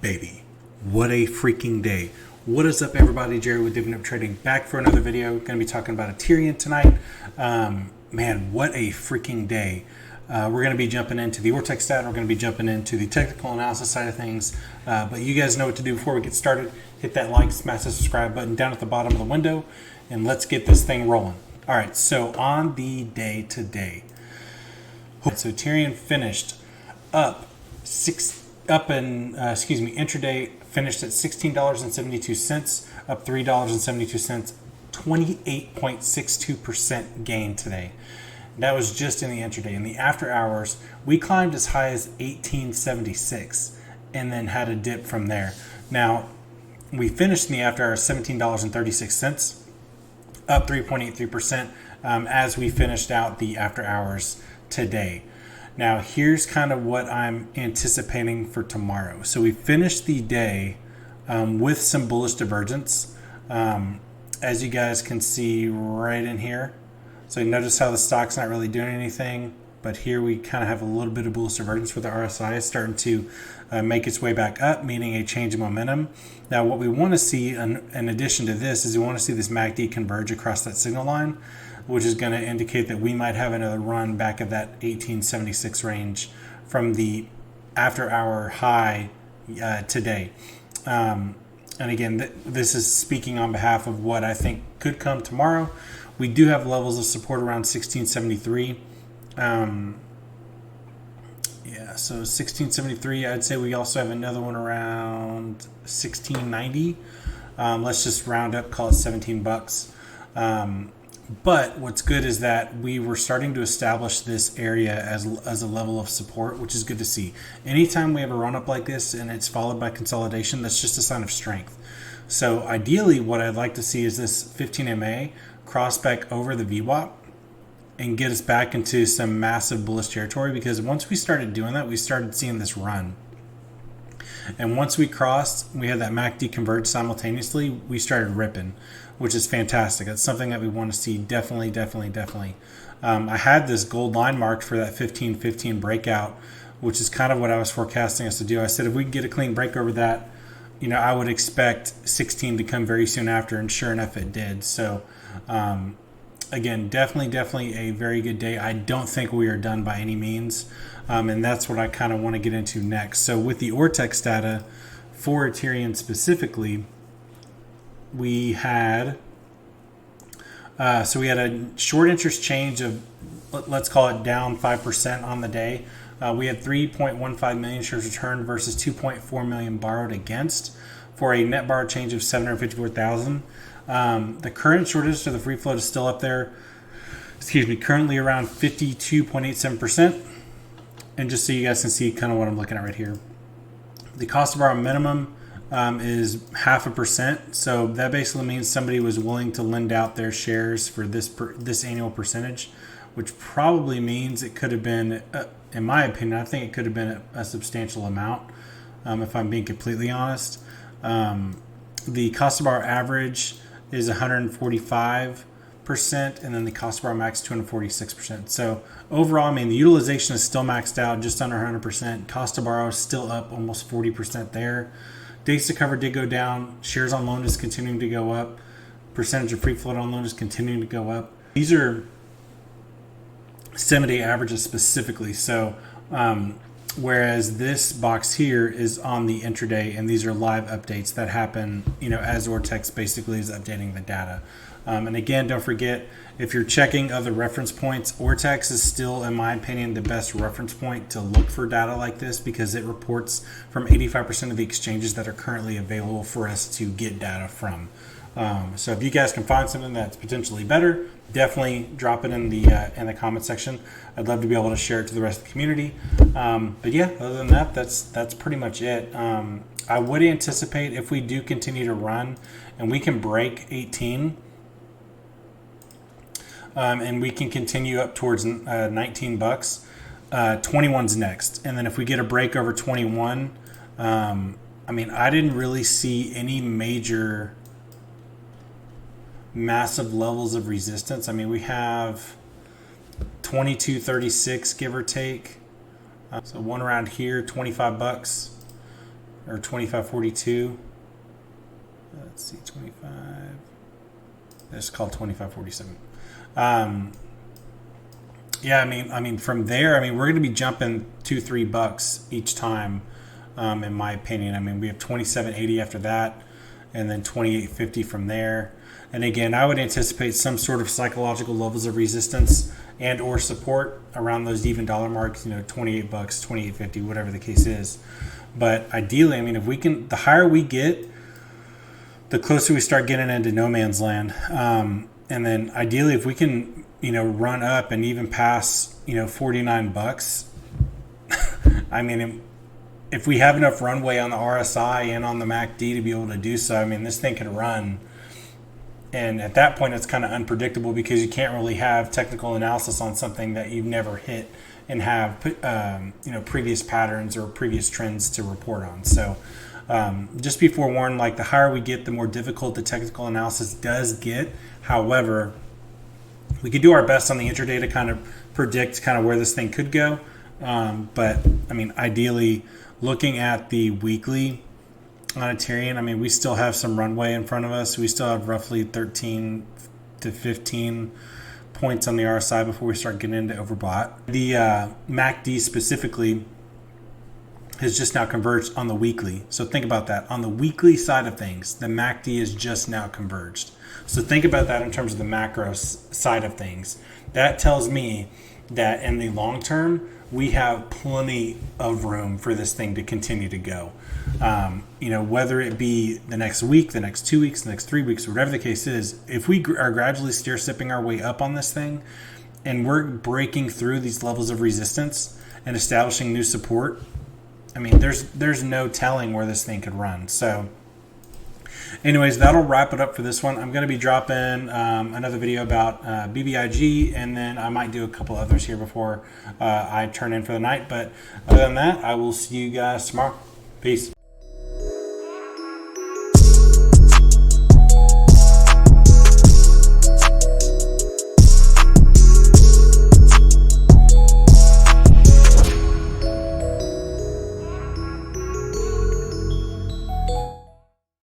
baby. What a freaking day. What is up, everybody? Jerry with Diving Up Trading, back for another video. Going to be talking about Ethereum tonight. Man, what a freaking day. We're going to be jumping into the Ortex data. We're going to be jumping into the technical analysis side of things. But you guys know what to do before we get started. Hit that like, smash the subscribe button down at the bottom of the window, and let's get this thing rolling. All right, so on the day today, so Ethereum finished up intraday finished at $16.72, up $3.72, 28.62% gain today. That was just in the intraday. In the after hours, we climbed as high as 1876 and then had a dip from there. Now, we finished in the after hours $17.36, up 3.83% as we finished out the after hours today. Now, here's kind of what I'm anticipating for tomorrow. So we finished the day with some bullish divergence, as you guys can see right in here. So you notice how the stock's not really doing anything, but here we kind of have a little bit of bullish divergence with the RSI starting to make its way back up, meaning a change in momentum. Now, what we want to see in addition to this is we want to see this MACD converge across that signal line, which is going to indicate that we might have another run back at that 1876 range from the after hour high today. And again, this is speaking on behalf of what I think could come tomorrow. We do have levels of support around 1673. So 1673, I'd say we also have another one around 1690. Let's just round up, call it 17 bucks. But what's good is that we were starting to establish this area as a level of support, which is good to see. Anytime we have a run up like this and it's followed by consolidation, that's just a sign of strength. So ideally, what I'd like to see is this 15 MA cross back over the VWAP and get us back into some massive bullish territory, because once we started doing that, we started seeing this run. And once we crossed, we had that MACD converge simultaneously, we started ripping, which is fantastic. That's something that we want to see definitely. I had this gold line marked for that 15-15 breakout, which is kind of what I was forecasting us to do. I said if we can get a clean break over that, I would expect 16 to come very soon after, and sure enough, it did. So, again, definitely a very good day. I don't think we are done by any means, and that's what I kind of want to get into next. So with the Ortex data for Ethereum specifically, we had a short interest change of, let's call it down 5% on the day. We had 3.15 million shares returned versus 2.4 million borrowed against, for a net borrow change of 754,000. The current short interest of the free float is still up there. Currently around 52.87%. And just so you guys can see kind of what I'm looking at right here, the cost to borrow minimum is 0.5%. So that basically means somebody was willing to lend out their shares for this annual percentage, which probably means it could have been, in my opinion, I think it could have been a substantial amount, if I'm being completely honest. The cost to borrow average is 145%, and then the cost to borrow max 246%. So overall, the utilization is still maxed out, just under 100%. Cost to borrow is still up almost 40% there. Days to cover did go down. Shares on loan is continuing to go up. Percentage of free float on loan is continuing to go up. These are 7-day averages specifically. So whereas this box here is on the intraday, and these are live updates that happen, as Ortex basically is updating the data. And again, don't forget, if you're checking other reference points, Ortex is still, in my opinion, the best reference point to look for data like this, because it reports from 85% of the exchanges that are currently available for us to get data from. So if you guys can find something that's potentially better, definitely drop it in the comment section. I'd love to be able to share it to the rest of the community. But yeah, other than that, that's pretty much it. I would anticipate, if we do continue to run and we can break 18, and we can continue up towards 19 bucks, 21's next. And then if we get a break over 21, I didn't really see any massive levels of resistance. We have 22.36, give or take. So one around here, 25 bucks. or 25.42. Let's see, 25. It's called 25.47. Yeah, I mean, from there, I mean, we're going to be jumping $2-3 each time, in my opinion. I mean, we have 27.80 after that, and then 28.50 from there. And again, I would anticipate some sort of psychological levels of resistance and or support around those even dollar marks. 28 bucks, 28.50, whatever the case is. But ideally, I mean, if we can, the higher we get, the closer we start getting into no man's land. And then ideally, if we can, run up and even pass, 49 bucks. I mean, if we have enough runway on the RSI and on the MACD to be able to do so, I mean, this thing could run. And at that point, it's kind of unpredictable because you can't really have technical analysis on something that you've never hit and have, previous patterns or previous trends to report on. So just be forewarned, like the higher we get, the more difficult the technical analysis does get. However, we could do our best on the intraday to kind of predict kind of where this thing could go. But I mean, ideally, looking at the weekly on Ethereum, I mean, we still have some runway in front of us. We still have roughly 13 to 15 points on the RSI before we start getting into overbought. The MACD specifically has just now converged on the weekly. So think about that. On the weekly side of things, the MACD is just now converged. So think about that in terms of the macro side of things. That tells me that in the long term, we have plenty of room for this thing to continue to go. Whether it be the next week, the next 2 weeks, the next 3 weeks, whatever the case is, if we are gradually stair-stepping our way up on this thing and we're breaking through these levels of resistance and establishing new support, I mean, there's no telling where this thing could run. So anyways, that'll wrap it up for this one. I'm going to be dropping another video about BBIG, and then I might do a couple others here before I turn in for the night. But other than that, I will see you guys tomorrow. Peace.